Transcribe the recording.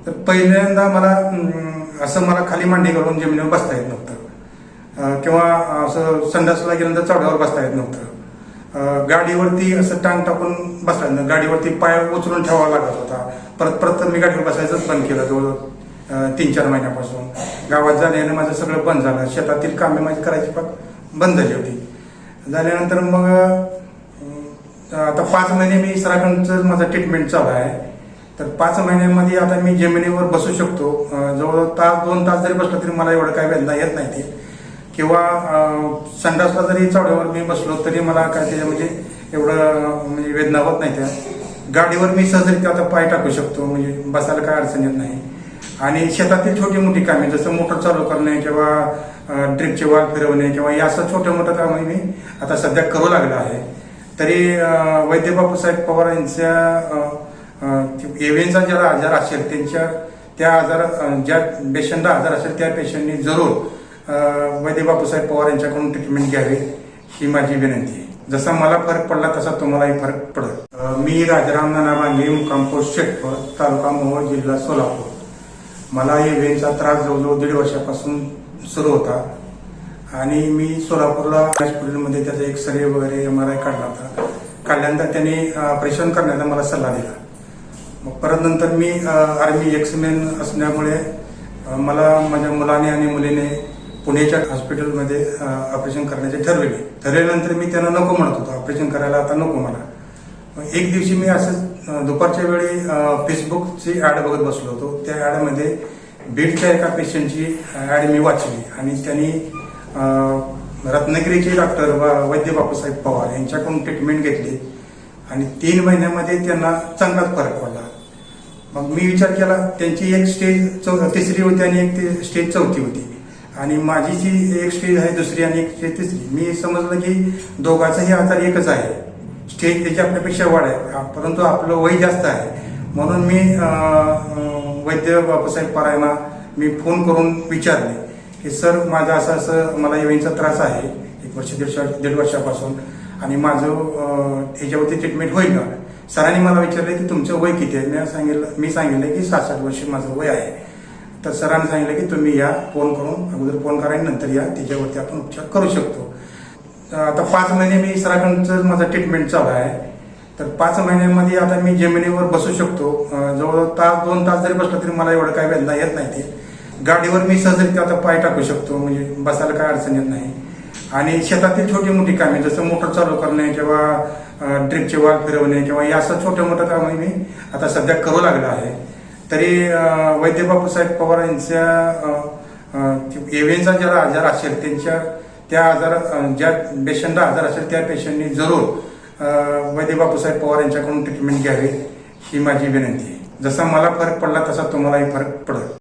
तर पहिल्यांदा मला असं मला खाली मांडी घालून जमिनीवर बसता येत नव्हतं किंवा असं संडासला गेल्यानंतर चढावर बसता येत नव्हतं. गाडीवरती असं टांग टाकून बसता येत, गाडीवरती पाय उचलून ठेवावा लागत होता. परत परत मी गाडीवर बसायचंच बंद केलं जवळ 3-4 महिन्यापासून. गावात जाण्याने माझं सगळं बंद झालं. शेतातील कामे माझी करायची पण बंद झाली होती. झाल्यानंतर मग आता 5 महिने मी सरांचं माझं ट्रीटमेंट चालू आहे. तर 5 महिन्यामध्ये आता मी जमिनीवर बसू शकतो. जवळ 2 तास जरी बसलो तरी मला एवढं काय वेदना येत नाही ते. किंवा संडासला जरी चढ्यावर मी बसलो तरी मला काय ते म्हणजे एवढं म्हणजे वेदना होत नाही त्या. गाडीवर मी सहजरित्या आता पाय टाकू शकतो, म्हणजे बसायला काय अडचण येत नाही. आणि शेतातील छोटी मोठी कामे जसं मोटर चालू करणे किंवा ड्रिपचे वाल फिरवणे किंवा या असं छोट्या मोठ्या कामे मी आता सध्या करू लागलो आहे. तरी वैद्य बापूसाहेब पवार यांच्या एव्हियनचा ज्याला आजार असेल त्या आजार ज्या पेशंटला आजार असेल त्या पेशंटनी जरूर वैद्य बापूसाहेब पवार यांच्याकडून ट्रीटमेंट घ्यावी ही माझी विनंती आहे. जसा मला फरक पडला तसा तुम्हालाही फरक पडेल. मी राजाराम नाना बांगे, मुक्काम पोस्ट शेटपर, तालुका मोहोळ, जिल्हा सोलापूर. मला एव्हियनचा त्रास जवळजवळ 1.5 वर्षापासून सुरू होता आणि मी सोलापूरला हॉस्पिटलमध्ये त्याचा एक्सरे वगैरे MRI काढला होता. काढल्यानंतर त्यांनी ऑपरेशन करण्याचा मला सल्ला दिला. मग परत नंतर मी आर्मी एक्समॅन असल्यामुळे मला माझ्या मुलाने आणि मुलीने पुण्याच्या हॉस्पिटलमध्ये ऑपरेशन करण्याचे ठरविले. ठरवल्यानंतर मी त्यांना नको म्हणत होतो, ऑपरेशन करायला आता नको मला. एक दिवशी मी असं दुपारच्या वेळी फेसबुकची ॲड बघत बसलो होतो. त्या ॲडमध्ये बीडच्या एका पेशंटची ॲड मी वाचली आणि त्यांनी रत्नागिरीचे डॉक्टर वैद्य बापूसाहेब पवार यांच्याकडून ट्रीटमेंट घेतली आणि 3 महिन्यामध्ये त्यांना चांगलाच फरक पडला. मग मी विचार केला, त्यांची एक स्टेज 3री होती आणि एक स्टेज 4थी होती आणि माझी जी एक स्टेज आहे 2री आणि एक स्टेज 3री. मी समजलं की दोघांचाही आजार एकच आहे. स्टेज त्याची आपल्यापेक्षा वाढ आहे, परंतु आपलं वय जास्त आहे. म्हणून मी वैद्य बापूसाहेब पवारांना मी फोन करून विचारले की सर, माझा असं मला एव्हियनचा त्रास आहे 1-1.5 वर्षापासून आणि माझं ह्याच्यावरती ट्रीटमेंट होईल का. सरांनी मला विचारले की तुमचं वय किती आहे. मी सांगितलं की 66 वर्ष माझं वय आहे. तर सरांनी सांगितलं की तुम्ही या, फोन करून अगोदर फोन करा आणि नंतर या, त्याच्यावरती आपण उपचार करू शकतो. आता 5 महिने मी सरांचं माझं ट्रीटमेंट चालू आहे. तर 5 महिन्यामध्ये आता मी जमिनीवर बसू शकतो. जवळ 2 तास जरी बसलो तरी मला एवढं काय वेदना येत नाही ते. गाडीवर मी सहजरित्या आता पाय टाकू शकतो, म्हणजे बसायला काय अडचण येत नाही. आणि शेतातील छोटी मोठी कामे जसं मोटर चालू करणे किंवा ड्रिपचे वाल फिरवणे किंवा या असं छोट्या मोठ्या कामे मी आता सध्या करू लागलो आहे. तरी वैद्य बापूसाहेब पवार यांच्या एव्हियनचा ज्याला आजार असेल त्या आजार ज्या पेशंटला आजार असेल त्या पेशंटनी जरूर वैद्य बापूसाहेब पवार यांच्याकडून ट्रीटमेंट घ्यावी ही माझी विनंती आहे. जसा मला फरक पडला तसा तुम्हालाही फरक पडेल.